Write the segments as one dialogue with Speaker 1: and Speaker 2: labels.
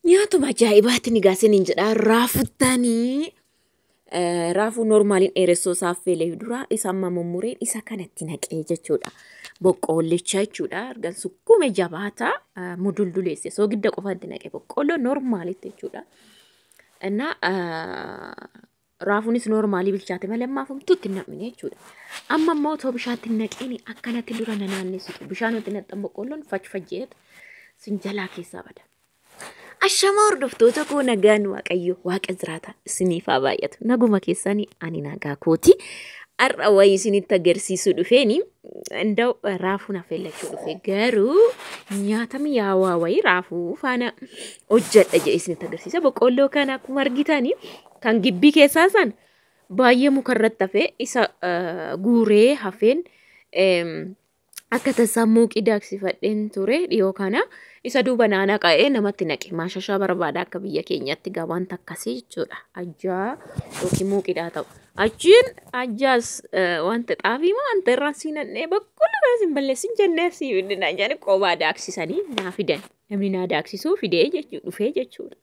Speaker 1: Nyaatuma ajaa'ibaatti ni gaaseen hin jedhaa raafuttanii. Raafuu normaaliin dheeressoo saaffeelee dura isa amma mummureen isa kanatti naqee jechuudha. Boqqoollicha jechuudha. Argan sukkume jabaata mudulduleesse soogidda qofaatti naqee boqqoolloo normaalitti jechuudha. Innaa raafuunis normaalii bilchaate malee ammaaf homtuutti nam'ine jechuudha. Amma immoo otoo bishaatti naqeen akkanatti dura nanaannessitu bishaanoti naxxan boqqoolloon fajjeet sinjalaa keessaa bada. Ashama hordoftoota koo nagaan waaqayyo waaqa jiraata isiniif haa baay'atu. Naguma keessanii ani nagaa kooti. Har'a wayii isinitti agarsiisuu dhufeeni indoo raafuu affeellachuu dhufe garuu nyaata mi'aawaa wayii raafuu faana hojjedha jedhee isinitti agarsiisa. Boqqoolloo kana akkuma argitanii kan gibbii keessaa san baay'ee mukarratti hafee isa guuree hafeen akka tasaa muuqii daaksifadheen ture dhiyoo kana isa duuba naannaa qa'ee namatti naqe maashashaa barbaada akka biyya keenyatti gabaan takkasii jechuudha. Ajjaa yookiin muuqiidhaa ta'u. Achiin ajjaas wanta xaafii moo wanta irraan siinadhee boqqoolloo kanas hin balleessin jennee si fidinaa jedhanii qobaa daaksisanii naa fidan. Namni naa daaksisuu fidee dhufee jechuudha.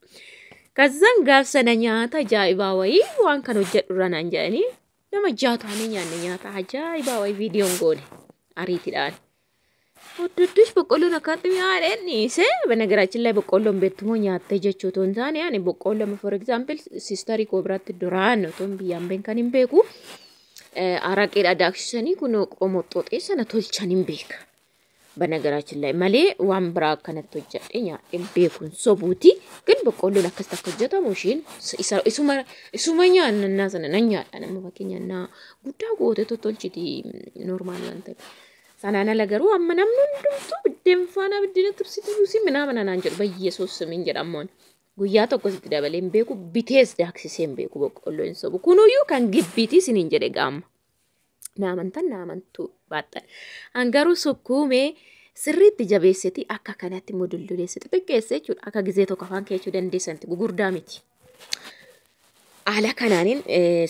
Speaker 1: Kazzan gaaf sana nyaata ajaa'ibaa wayii waan kan hojjedhurra naan jedhanii nama jaataanii nyaanne nyaata ajaa'ibaa wayii viidiyoon goone ariitiidhaan. Oddoddush boqqolloon akkatti mi'aadheen dhiise በነገራችን ላይ boqqolloon beektumoo nyaattee jechuutu hin taane ani boqqolloon for example sistarii koo biratti duraan otoo biyyaan beekan hin beeku araqeedha daaksisanii kun qomoxxooxee sana tolchan hin beeka. በነገራችን ላይ malee waan biraa akkanatti hojjedhee nyaadheen beekuun sobuuti ግን boqqolloon akkasitti akka hojjetamu ishiin isuma nyaannaa sana nan nyaadha nama fakkeenyaa guddaa goote tolchiti normaal waan ta'eef. Sanaan ala garuu amma namni hundumtuu biddeen faana biddeen tibsitii ምናምን naan jedhu በኢየሱስ ስም jedhamoon guyyaa tokko sitti dabalee hin beeku bitees daaksisee hin beeku boqqolloo hin sobu kunuyyuu kan gibbiitii siniin jedhe gaama naamantuu baattan hangaruu sukkuumee sirriitti jabeessiti akka kanatti mudulduleessiti xiqqeessee jechuudha akka gizee tokko afaan keechuu dandeessanti gugurdaa miti. Ala kanaanin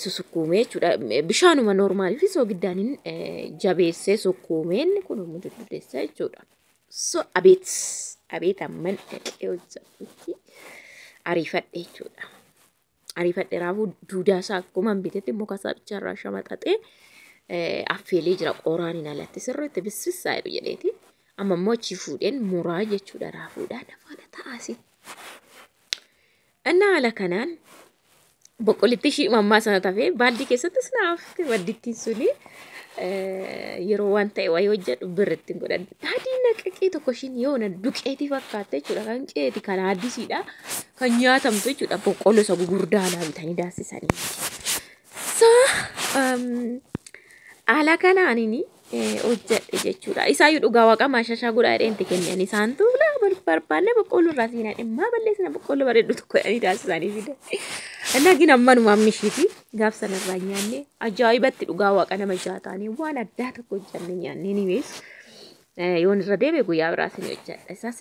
Speaker 1: susukkuumee jechuudha bishaanuma normaalii fi soogiddaaniin jabeessee sukkuumeen kun mudulduleessa jechuudha. So abeet amman dhaqee hojjetutti ariifadhe jechuudha. Ariifadhe raafuu duudaasaa akkuma bitetti muka isaa bicharraa shamaxaxee affeelee jira qoraaniin alatti sirriitti bississaa jedheeti. Amma immoo achi fuudheen muraa jechuudha raafuudhaan afaana ta'aasi. Innaa ala kanaan boqqollitti ishii mammaa sana tafee baaldii keessattis naaf waddittiin suni yeroo waan ta'e wayii hojjedhu birritti godhan. Daadii naqaqee tokko ishiin yoona duqeetii fakkaatte jechuudha kan ceeti kan addisiidha kan nyaatamtu jechuudha boqqolloo isa gugurdaa laa bitanii daasisanii. So ala kanaaniin hojjedhe jechuudha. Isaayyuu dhugaa waaqa maashashaa godhaa dheenti kennan isaantu barbaanne boqqolloo irraa siinaan immaa balleessina boqqolloo bareeddu tokko jedhanii daasisanii fidan. Nagin ammanuma ammishiiti gaaf sanarraa nyaanne ajaa'ibatti dhugaa waaqa nama jaataanii waan addaa tokko hojjannee nyaanne ni beeku. Yoon irra deebi'e guyyaa biraas ni hojjedha. Isaas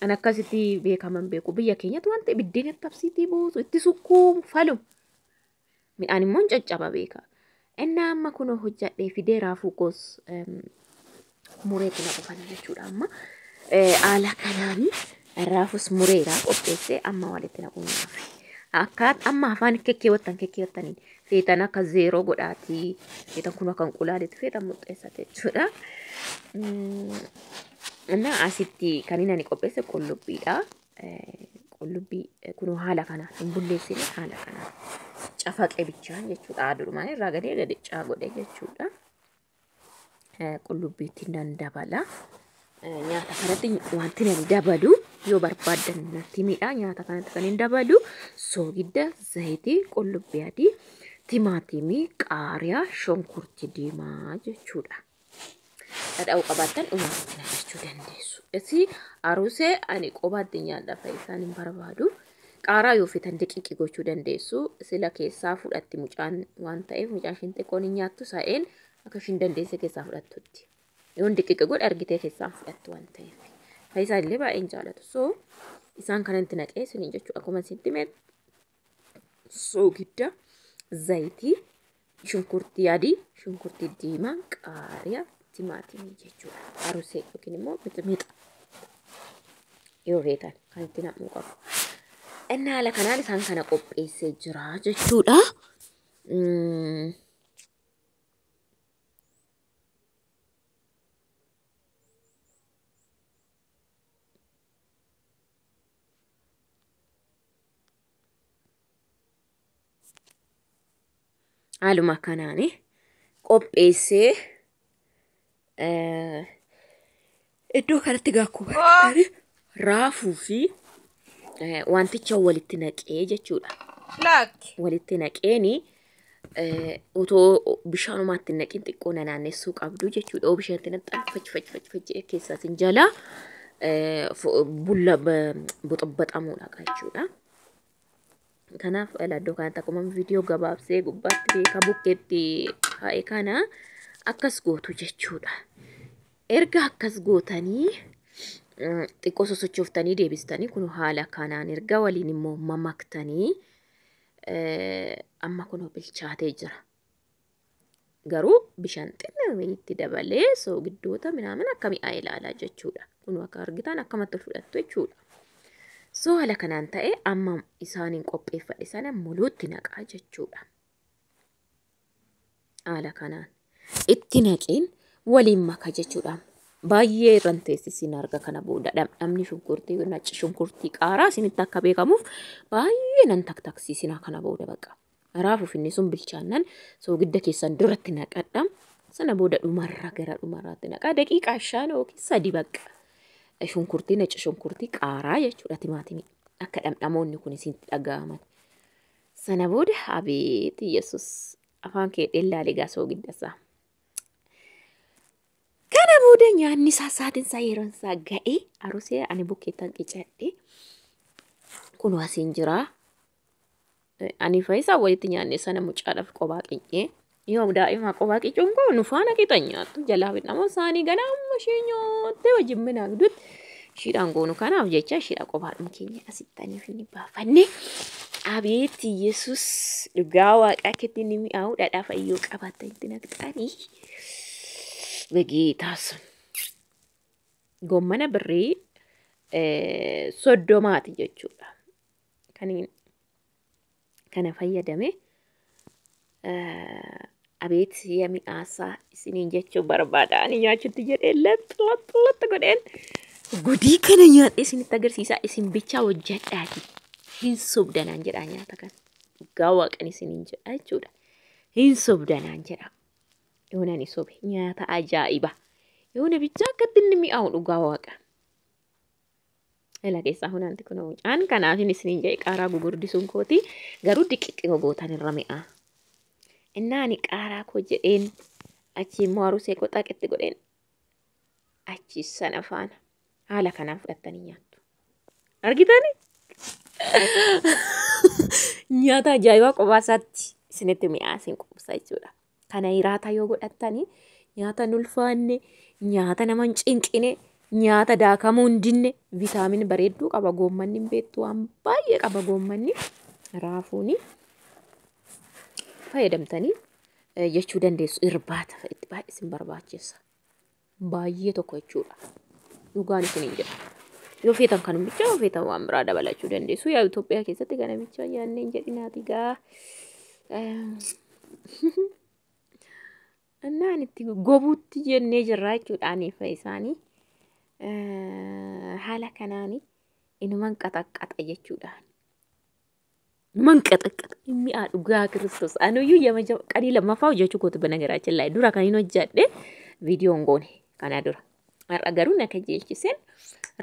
Speaker 1: an akkasitti beekaman beeku biyya keenyatti waan ta'e biddeen tabsiitii buusu itti sukkuu falu midhaan immoo caccaba beeka. Innaa amma kun hojjedhee fidee raafuu koos mureetti na qofan jechuudha amma ala kanaan raafus mureeraa qopheessee amma walitti naquun naafe. Akkaat amma afaan kekkeewwattaniin feetan akka zeeroo godhaatii feetan kun akka qulaalitti feetan muxeessate jechuudha. Innaa asitti kan inni qopheesse qullubbiidha. Qullubbii kun haala kanaan hin bulleessine haala kanaan cafaqee bichaan jechuudha. Adurumaan irraa gadee gadichaa godhe jechuudha. Qullubbiitti nan dabala. Nyaata kanatti wanti nan dabalu yoo barbaadan natti midhaa nyaata kanatti kan hin dabalu soogidda zayitii qullubbii adii timaatimii qaariyaa shonkurtii diimaa jechuudha. Dhadhaa'uu qabaattan uummatatti naqachuu dandeessu. Isi arusee ani qobaatti nyaadha fayyisaan hin barbaadu. Qaaraa yoo fitan daqiiqii gochuu dandeessu. Sila keessaa fudhatti mucaan waan ta'eef mucaan ishiin xiqqoon hin nyaattu sa'een akka ishiin dandeesse keessaa fudhattutti. Yoon daqiiqa godhe argitee keessaa fudhattu waan ta'eef. Fayyisaan illee baay'een jaalatu. So isaan kanatti naqee siniin jechuudha. Akkuma isitti mee soogidda zayitii shunkurtii adii shunkurtii diimaa qaariyaa timaatimii jechuudha. Arusee yookiin immoo mixa yoo reetan kan itti naquu qabu. Inni haala kanaan isaan kana qopheessee jira jechuudha. Haaluma kanaani qopheessee iddoo kanatti akkuma argitani raafuu fi wanticha walitti naqee jechuudha. Walitti naqeeni otoo bishaanumaatti naqin xiqqoo naannessuu qabdu jechuudha. Oo bishaatti naqxan fachi keessaatiin jala bulla boxoxamuudha jechuudha. Kanaaf iddoo kanatti akkuma viidiyoo gabaabsee gubbaatti beeka bukkeetti kaa'e kana akkas gootu jechuudha. Erga akkas gootanii xiqqoo sosochooftanii deebistanii kun haala kanaan erga waliin immoo mamaktanii amma kun bilchaatee jira. Garuu bishaan xinnoo itti dabalee soogiddoota minaamin akka mi'aa ilaalaa jechuudha. Kun akka argitan akkamatti fudhattu jechuudha. Haala kanaan ta'e amma isaaniin qopheeffadhe sana muluutti naqaa jechuudha. Haala kanaan itti naqeen waliin maka jechuudha. Baay'ee irraan teessisiin arga kana booda dhamdhamni shunkurtii nacci shunkurtii qaaraa isinitti akka beekamuuf baay'ee nan taktaksiisina kana booda baqa. Raafuuf inni sun bilchaannan soogidda keessan duratti naqadha. Sana booda dhumarra gara dhumarraatti naqaa daqiiqaa 5 yookiin 3 baqa. Shunkurtii nacci shunkurtii qaaraa jechuudha timaatimii akka dhamdhamoonni kun isinitti dhaga'aman. Sana booda abeet Yesus afaan kee dheellaalee gaa soogiddasaa. Kana booda nyaanni saatiin isaa yeroon isaa ga'e arusee ani bukkeettan qicadhe kun wasiin jira. Ani faayisaa walitti nyaanne sana mucaadhaaf qophaa qicee yoo daa'ima qophaa qicuun koo nu faana qixa nyaattu jalaa fidhamoo isaanii ganama ishee nyaattee wajjin minaadutti shiidhaan goonu kanaaf jecha shiidha qophaadhuma keenya asittaniif ni baafanne. Abeet Yesus dhugaa waaqa akka itti inni mi'aawu dhadhaa fayyoo qabaata itti naqxanii. Begeetaas gommana birrii soddomaati jechuudha. Kana fayyadame abeet siya mi'aasaa isiniin jechuu barbaada. Ani nyaachutti jedhee laxxalaxxalaxxa godheen godii kana nyaadhee isinitti agarsiisaa isin bichaa hojjedhaati. Hin sobdanaan jedhaa nyaata kana. Dhugaa waaqan isiniin jedha jechuudha. Hin sobdanaan jedha. Yoona ni sobe nyaata ajaa'iba. Yoona bichaa akkatti inni mi'aawu dhugaa waaqa. Ela keessaa hunaanti kun mucaan kanaafin isiniin jedhe qaaraa gugurdisuun kooti garuu diqiqqoo gootan irra mi'aa. Innaani qaaraa koo jedheen achi immoo arusee koo xaqetti godheen achi sana faana haala kanaan fudhattanii nyaattu. Argitani? Nyaata ajaa'ibaa qophaasatti isinitti mi'aasin qubsa jechuudha. Kana hiraata yoo godhattanii nyaata nulfaanne nyaata nama hin cinqine nyaata daakamuu hin dinne vitaamin bareedduu qaba goommanni beektu waan baay'ee qaba goommanni raafuuni fayyadamtanii jechuu dandeessu irbaata itti baay'ee isin barbaachisa baay'ee tokko jechuudha. Dhugaan isiniin jedha. Yoo feetan kan bicha yoo feetan waan biraa dabalachuu dandeessu. Yaa Itoophiyaa keessatti kana bicha nyaannee hin jedhinaati gaa. Annaan itti gobuutti jennee jirra jechuudhaan isaanii haala kanaani inuman qaxaqqaxa jechuudhaan. Inuman qaxaqqaxa mi'aa dhugaa Kiristoos. Anuyyuu yama qadii lammaffaa hojjechuu kootu banagaraachin laayee dura kan hin hojjedhe viidiyoon goone kana dura. Har'a garuu na kajeelchisen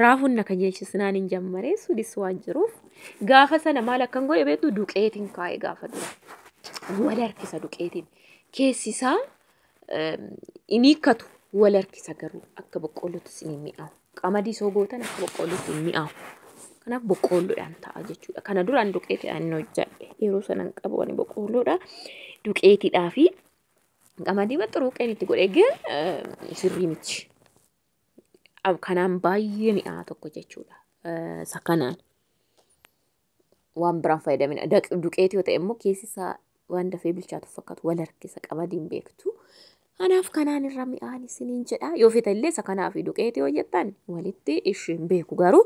Speaker 1: raafuun na kajeelchisinaan hin jammaree sudis waan jiruuf gaafa sana maal akkan godhe beektu duqeetiin kaa'e gaafa dura. Wal harkisa duqeetiin keessisaa inni hiikkatu wal harkisa garuu akka boqqollootti isin mi'aawu. Qamadii soo gootan akka boqqollootti hin mi'aawu. Kanaaf boqqolloodhaan ta'a jechuudha. Kana duraan duqeetiidhaan hin hojjedhe. Yeroo sanan qabu ani boqqolloodha. Duqeetiidhaa fi qamadii baxxuruuqeen itti godhee gee sirrii miti. Kanaan baay'ee mi'aa tokko jechuudha. Isa kanaan waan biraan fayyadamina. Duqeetii yoo ta'e immoo keessi isaa waan dafee bilchaatu fakkaatu wal harkisa qamadiin beektu. Kanaaf kanaan irra mi'aan isiniin jedha. Yoo fita illee isa kanaaf duqeetii hojjettan walitti isheen beeku garuu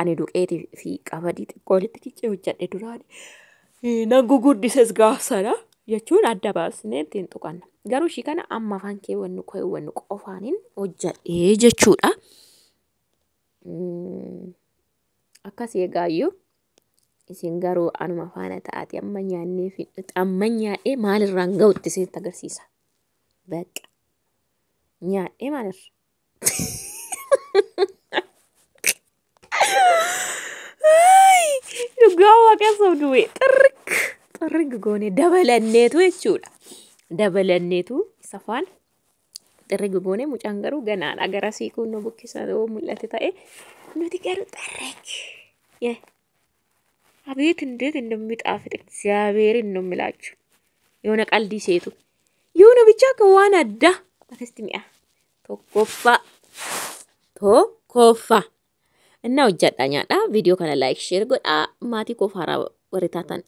Speaker 1: ani duqeetii fi qamadii xiqqoo walitti kiccee hojjedhe duraan. Nan guguddises gaafsana jechuun adda baasnee ittiin tuqanna. Garuu ishii kana amma afaan keewwannu qofaaniin hojjedhee jechuudha. Akkasii eegaayyuu isin garuu anuma faana ta'ati amma nyaadhee maalirraan ga'utti isinitti agarsiisa. Bakka nyaadhee maalirra. Dhugaa waaqessuuf du'e xirrig goone dabalanneetu jechuudha. Dabalanneetu isa faana xirrig goone mucaan garuu ganaan agarasii kun nu bukkisa yoo mul'ate ta'e nuti garuu xirrig. አቤት እንዴት እንደሚጣፍጥ እግዚአብሔርን ነው የምላችሁ። የሆነ ቀልድ ሴቱ የሆነ ብቻ ከዋና ዳ አክስቲሚያ ቶኮፋ እና ወጃዳኛዳ ቪዲዮ ከነ ላይክ ሼር ጎዳ ማቲ ኮፋራ ወሬታታን